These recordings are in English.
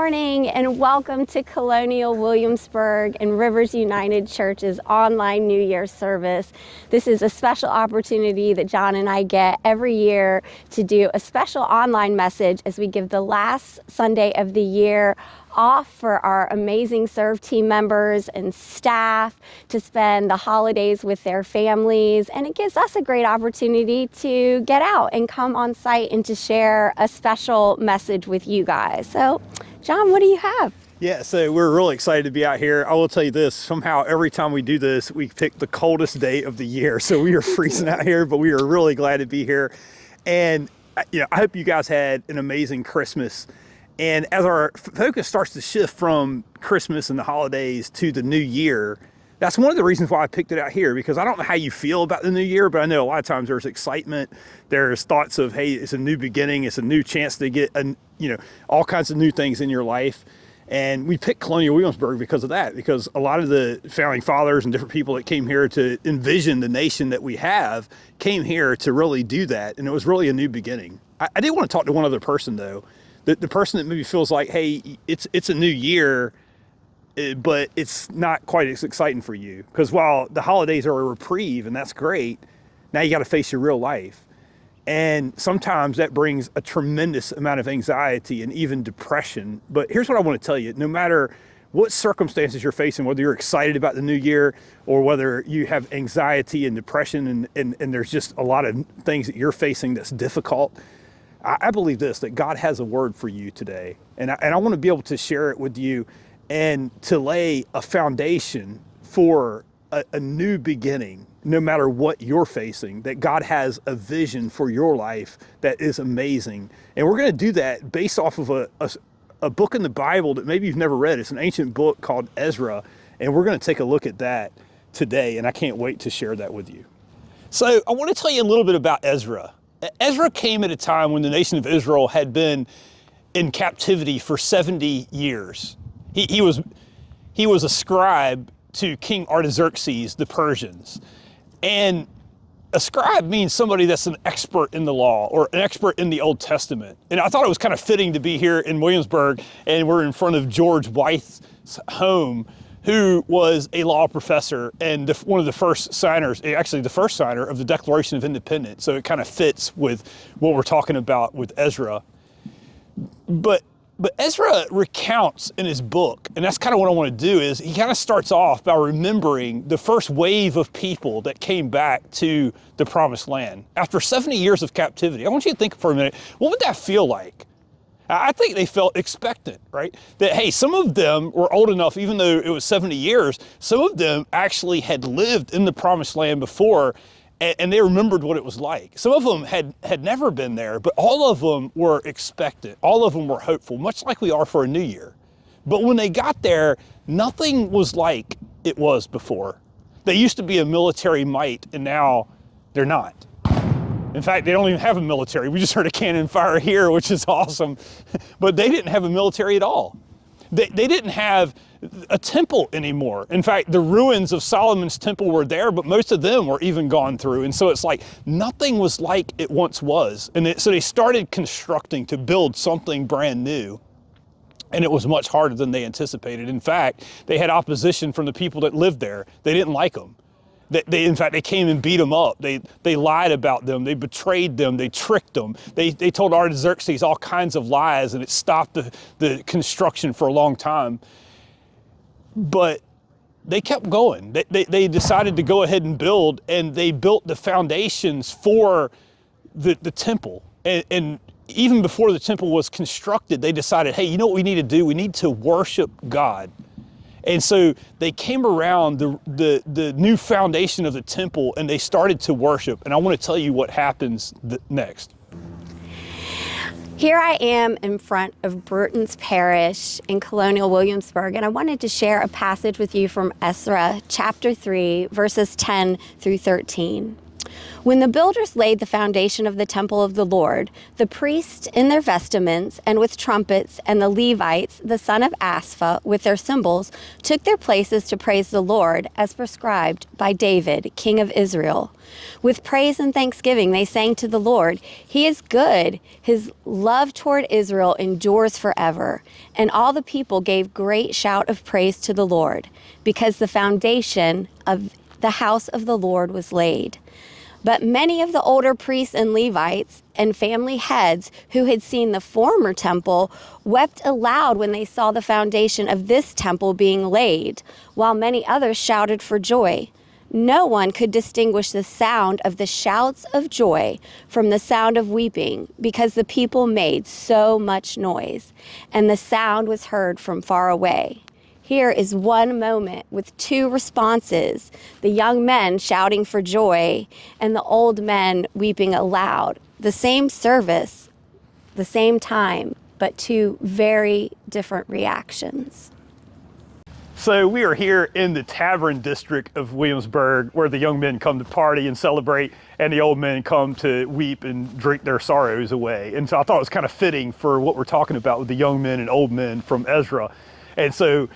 morning and welcome to Colonial Williamsburg and Rivers United Church's online New Year service. This is a special opportunity that John and I get every year to do a special online message as we give the last Sunday of the year off for our amazing serve team members and staff to spend the holidays with their families. And it gives us a great opportunity to get out and come on site and to share a special message with you guys. So, John, what do you have? Yeah, so we're really excited to be out here. I will tell you this, somehow every time we do this, we pick the coldest day of the year. So we are freezing out here, but we are really glad to be here. And I hope you guys had an amazing Christmas. And as our focus starts to shift from Christmas and the holidays to the new year, that's one of the reasons why I picked it out here, because I don't know how you feel about the new year, but I know a lot of times there's excitement. There's thoughts of, hey, it's a new beginning. It's a new chance to get, all kinds of new things in your life. And we picked Colonial Williamsburg because of that, because a lot of the founding fathers and different people that came here to envision the nation that we have came here to really do that. And it was really a new beginning. I did want to talk to one other person, though. The person that maybe feels like, hey, it's a new year, but it's not quite as exciting for you. Because while the holidays are a reprieve, and that's great, now you got to face your real life. And sometimes that brings a tremendous amount of anxiety and even depression. But here's what I want to tell you. No matter what circumstances you're facing, whether you're excited about the new year or whether you have anxiety and depression and there's just a lot of things that you're facing that's difficult, I believe this, that God has a word for you today. And I want to be able to share it with you and to lay a foundation for a new beginning, no matter what you're facing, that God has a vision for your life that is amazing. And we're going to do that based off of a book in the Bible that maybe you've never read. It's an ancient book called Ezra. And we're going to take a look at that today. And I can't wait to share that with you. So I want to tell you a little bit about Ezra. Ezra came at a time when the nation of Israel had been in captivity for 70 years. He was a scribe to King Artaxerxes, the Persians. And a scribe means somebody that's an expert in the law or an expert in the Old Testament. And I thought it was kind of fitting to be here in Williamsburg, and we're in front of George Wythe's home, who was a law professor and one of the first signers, actually the first signer of the Declaration of Independence. So it kind of fits with what we're talking about with Ezra. But Ezra recounts in his book, and that's kind of what I want to do, is he kind of starts off by remembering the first wave of people that came back to the Promised Land after 70 years of captivity. I want you to think for a minute, what would that feel like? I think they felt expectant, right? That, hey, some of them were old enough, even though it was 70 years, some of them actually had lived in the Promised Land before, and they remembered what it was like. Some of them had never been there, but all of them were expectant. All of them were hopeful, much like we are for a new year. But when they got there, nothing was like it was before. They used to be a military might, and now they're not. In fact, they don't even have a military. We just heard a cannon fire here, which is awesome. But they didn't have a military at all. They didn't have a temple anymore. In fact, the ruins of Solomon's temple were there, but most of them were even gone through. And so it's like nothing was like it once was. And so they started constructing to build something brand new. And it was much harder than they anticipated. In fact, they had opposition from the people that lived there. They didn't like them. In fact, they came and beat them up. They lied about them. They betrayed them. They tricked them. They told Artaxerxes all kinds of lies, and it stopped the construction for a long time. But they kept going. They decided to go ahead and build, and they built the foundations for the temple. And even before the temple was constructed, they decided, hey, you know what we need to do? We need to worship God. And so they came around the new foundation of the temple, and they started to worship. And I want to tell you what happens next. Here I am in front of Bruton's Parish in Colonial Williamsburg, and I wanted to share a passage with you from Ezra chapter 3, verses 10 through 13. When the builders laid the foundation of the temple of the Lord, the priests in their vestments and with trumpets, and the Levites, the son of Asaph, with their cymbals, took their places to praise the Lord, as prescribed by David, king of Israel. With praise and thanksgiving they sang to the Lord. He is good. His love toward Israel endures forever. And all the people gave great shout of praise to the Lord, because the foundation of the house of the Lord was laid. But many of the older priests and Levites and family heads who had seen the former temple wept aloud when they saw the foundation of this temple being laid, while many others shouted for joy. No one could distinguish the sound of the shouts of joy from the sound of weeping, because the people made so much noise, and the sound was heard from far away. Here is one moment with two responses, the young men shouting for joy and the old men weeping aloud. The same service, the same time, but two very different reactions. So we are here in the Tavern District of Williamsburg, where the young men come to party and celebrate, and the old men come to weep and drink their sorrows away. And so I thought it was kind of fitting for what we're talking about with the young men and old men from Ezra. And so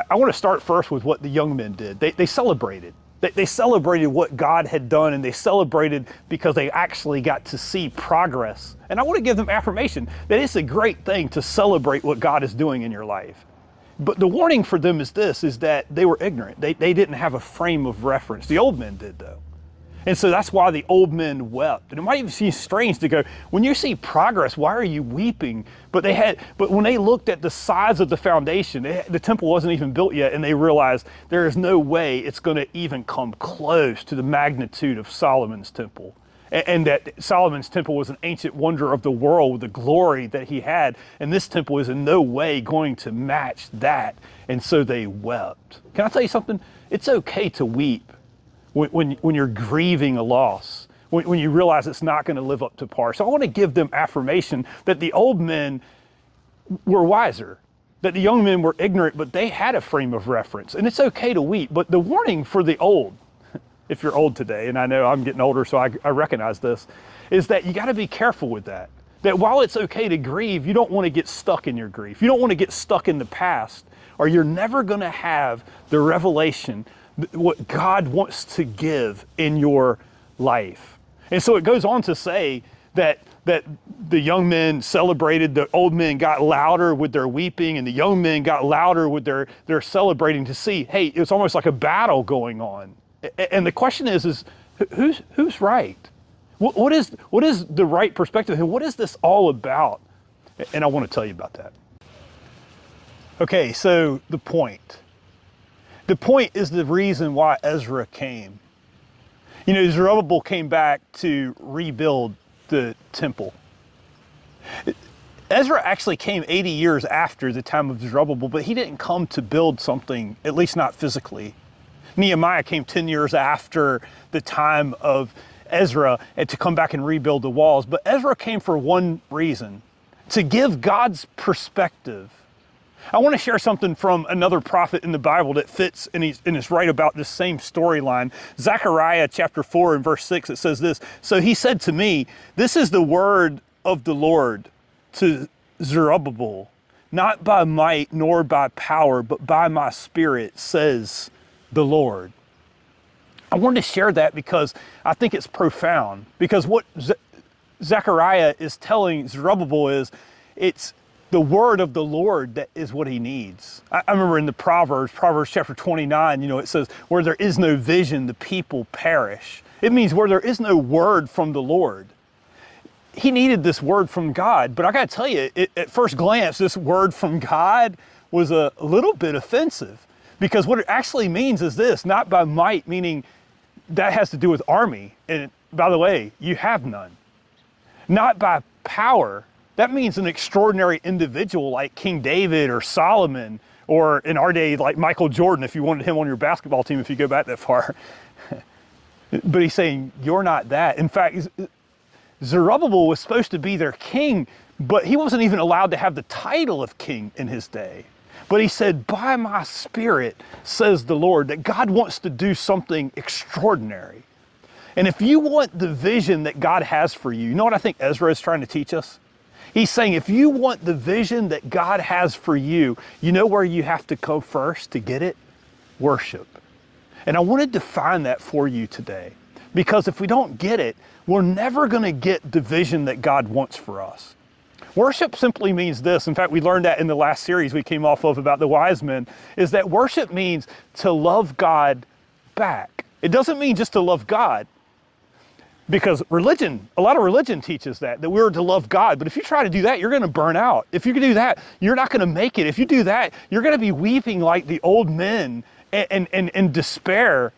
I want to start first with what the young men did. They celebrated. They celebrated what God had done, and they celebrated because they actually got to see progress. And I want to give them affirmation that it's a great thing to celebrate what God is doing in your life. But the warning for them is this, is that they were ignorant. They didn't have a frame of reference. The old men did, though. And so that's why the old men wept. And it might even seem strange to go, when you see progress, why are you weeping? But when they looked at the size of the foundation, the temple wasn't even built yet, and they realized there is no way it's going to even come close to the magnitude of Solomon's temple. And that Solomon's temple was an ancient wonder of the world with the glory that he had. And this temple is in no way going to match that. And so they wept. Can I tell you something? It's okay to weep when you're grieving a loss, when you realize it's not going to live up to par. So I want to give them affirmation that the old men were wiser, that the young men were ignorant, but they had a frame of reference. And it's okay to weep. But the warning for the old, if you're old today, and I know I'm getting older, so I recognize this, is that you got to be careful with that. That while it's okay to grieve, you don't want to get stuck in your grief. You don't want to get stuck in the past, or you're never going to have the revelation, what God wants to give in your life. And so it goes on to say that the young men celebrated, the old men got louder with their weeping, and the young men got louder with their celebrating to see, hey, it's almost like a battle going on. And the question is who's right? What is the right perspective? And what is this all about? And I want to tell you about that. Okay, so the point. The point is the reason why Ezra came. You know, Zerubbabel came back to rebuild the temple. Ezra actually came 80 years after the time of Zerubbabel, but he didn't come to build something, at least not physically. Nehemiah came 10 years after the time of Ezra and to come back and rebuild the walls. But Ezra came for one reason, to give God's perspective. I want to share something from another prophet in the Bible that fits and is right about this same storyline. Zechariah chapter 4 and verse 6, it says this, "So he said to me, this is the word of the Lord to Zerubbabel, not by might nor by power, but by my spirit, says the Lord." I wanted to share that because I think it's profound. Because what Zechariah is telling Zerubbabel is, it's the word of the Lord that is what he needs. I remember in the Proverbs chapter 29, you know, it says, where there is no vision, the people perish. It means where there is no word from the Lord. He needed this word from God. But I got to tell you, at first glance, this word from God was a little bit offensive. Because what it actually means is this, not by might, meaning that has to do with army. And by the way, you have none. Not by power, that means an extraordinary individual like King David or Solomon, or in our day, like Michael Jordan, if you wanted him on your basketball team, if you go back that far. But he's saying, you're not that. In fact, Zerubbabel was supposed to be their king, but he wasn't even allowed to have the title of king in his day. But he said, by my spirit, says the Lord, that God wants to do something extraordinary. And if you want the vision that God has for you, you know what I think Ezra is trying to teach us? He's saying if you want the vision that God has for you, you know where you have to go first to get it? Worship. And I want to define that for you today. Because if we don't get it, we're never going to get the vision that God wants for us. Worship simply means this. In fact, we learned that in the last series we came off of about the wise men, is that worship means to love God back. It doesn't mean just to love God. Because religion, a lot of religion teaches that we're to love God. But if you try to do that, you're going to burn out. If you can do that, you're not going to make it. If you do that, you're going to be weeping like the old men and despair.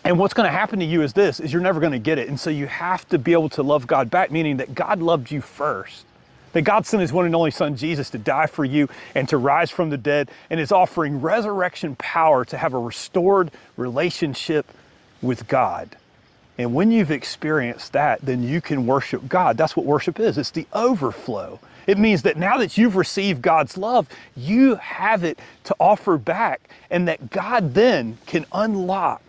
And what's going to happen to you is this, is you're never going to get it. And so you have to be able to love God back, meaning that God loved you first. That God sent his one and only son, Jesus, to die for you and to rise from the dead, and is offering resurrection power to have a restored relationship with God. And when you've experienced that, then you can worship God. That's what worship is. It's the overflow. It means that now that you've received God's love, you have it to offer back, and that God then can unlock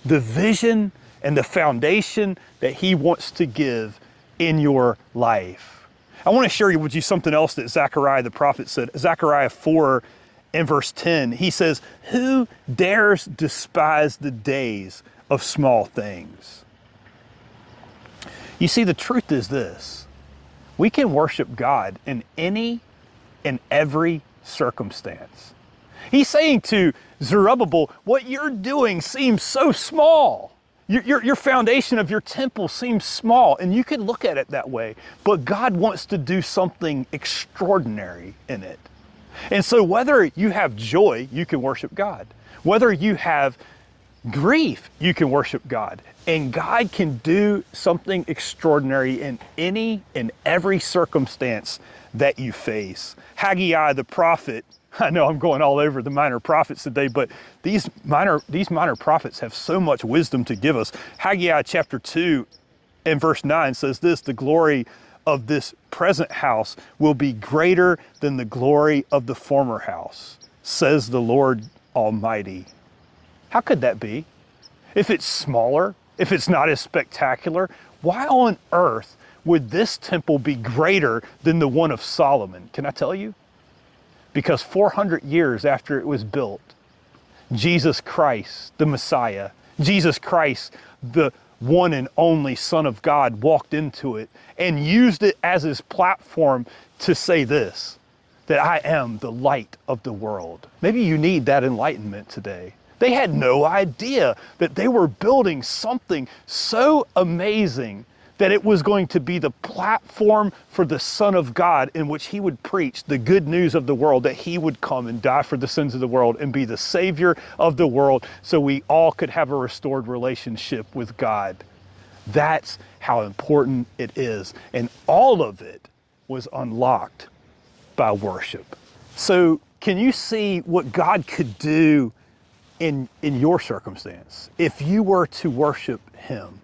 the vision and the foundation that he wants to give in your life. I want to share with you something else that Zechariah the prophet said. Zechariah 4 and verse 10, he says, "Who dares despise the days of small things?" You see, the truth is this: we can worship God in any and every circumstance. He's saying to Zerubbabel, what you're doing seems so small. Your foundation of your temple seems small, and you can look at it that way, but God wants to do something extraordinary in it. And so whether you have joy, you can worship God. Whether you have grief, you can worship God. And God can do something extraordinary in any and every circumstance that you face. Haggai the prophet, I know I'm going all over the minor prophets today, but these minor prophets have so much wisdom to give us. Haggai chapter 2 and verse 9 says this: "The glory of this present house will be greater than the glory of the former house, says the Lord Almighty." How could that be? If it's smaller, if it's not as spectacular, why on earth would this temple be greater than the one of Solomon? Can I tell you? Because 400 years after it was built, Jesus Christ, the Messiah, Jesus Christ, the one and only Son of God, walked into it and used it as his platform to say this, that I am the light of the world. Maybe you need that enlightenment today. They had no idea that they were building something so amazing that it was going to be the platform for the Son of God, in which he would preach the good news of the world, that he would come and die for the sins of the world and be the Savior of the world, so we all could have a restored relationship with God. That's how important it is. And all of it was unlocked by worship. So can you see what God could do in your circumstance if you were to worship him?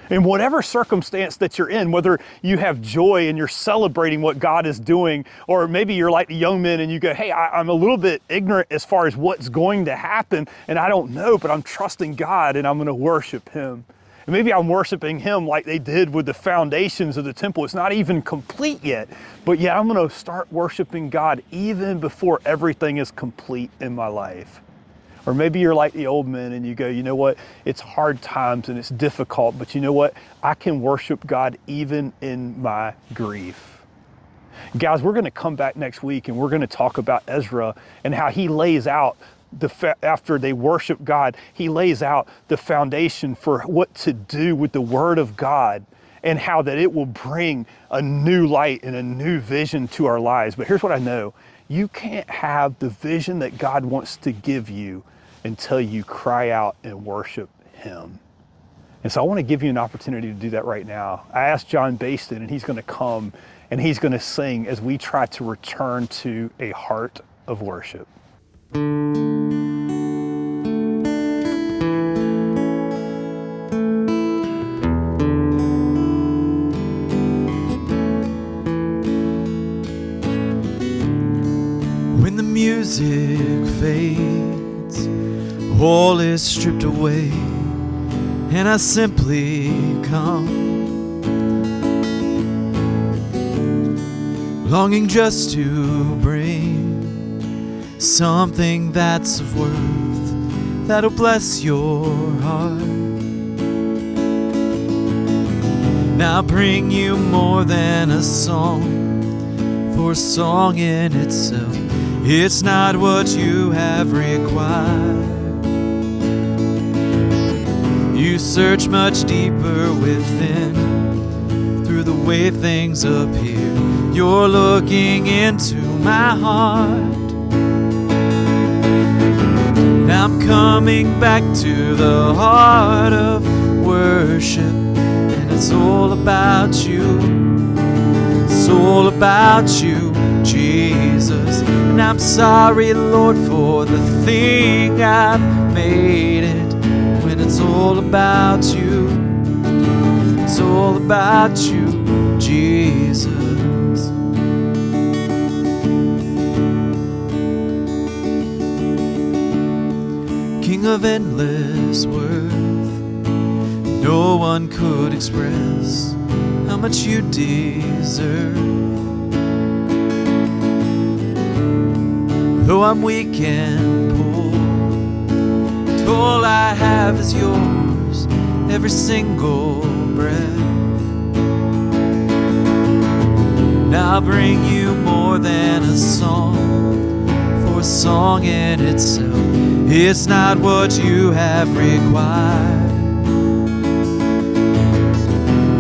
In whatever circumstance that you're in, whether you have joy and you're celebrating what God is doing, or maybe you're like the young men and you go, hey, I'm a little bit ignorant as far as what's going to happen, and I don't know, but I'm trusting God and I'm going to worship him. And maybe I'm worshiping him like they did with the foundations of the temple. It's not even complete yet, but yeah, I'm going to start worshiping God even before everything is complete in my life. Or maybe you're like the old men and you go, you know what, it's hard times and it's difficult, but you know what, I can worship God even in my grief. Guys, we're going to come back next week and we're going to talk about Ezra and how he lays out, after they worship God, he lays out the foundation for what to do with the Word of God, and how that it will bring a new light and a new vision to our lives. But here's what I know. You can't have the vision that God wants to give you until you cry out and worship him. And so I want to give you an opportunity to do that right now. I asked John Baisden, and he's going to come and he's going to sing as we try to return to a heart of worship. When the music fades, all is stripped away, and I simply come, longing just to bring something that's of worth, that'll bless your heart. Now bring you more than a song, for a song in itself, it's not what you have required. You search much deeper within, through the way things appear. You're looking into my heart. Now I'm coming back to the heart of worship, and it's all about you. It's all about you, Jesus. And I'm sorry, Lord, for the thing I've made it, when it's all about you. It's all about you, Jesus. King of endless worth, no one could express how much you deserve. Though I'm weak and poor, all I have is yours, every single breath. Now I'll bring you more than a song, for a song in itself, it's not what you have required.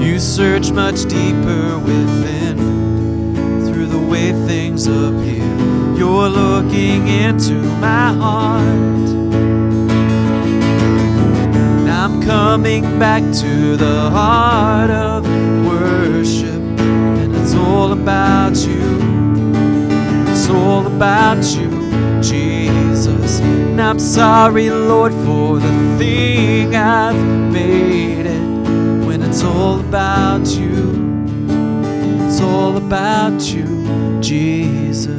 You search much deeper within, through the way things appear. You're looking into my heart. Now I'm coming back to the heart of worship, and it's all about you. It's all about you, Jesus. And I'm sorry, Lord, for the thing I've made it, when it's all about you. It's all about you, Jesus.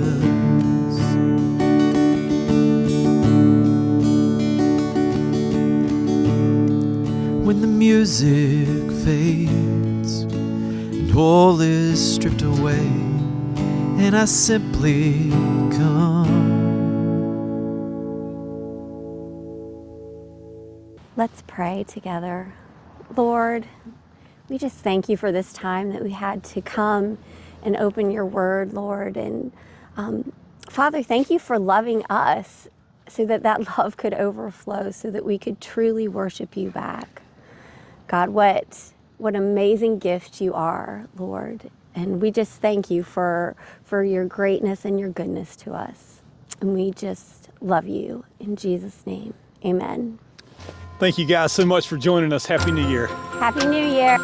When the music fades and all is stripped away, and I simply come. Let's pray together. Lord, we just thank you for this time that we had to come and open your word, Lord. And Father, thank you for loving us so that that love could overflow, so that we could truly worship you back. God, what amazing gift you are, Lord. And we just thank you for your greatness and your goodness to us. And we just love you. In Jesus' name, amen. Thank you guys so much for joining us. Happy New Year. Happy New Year.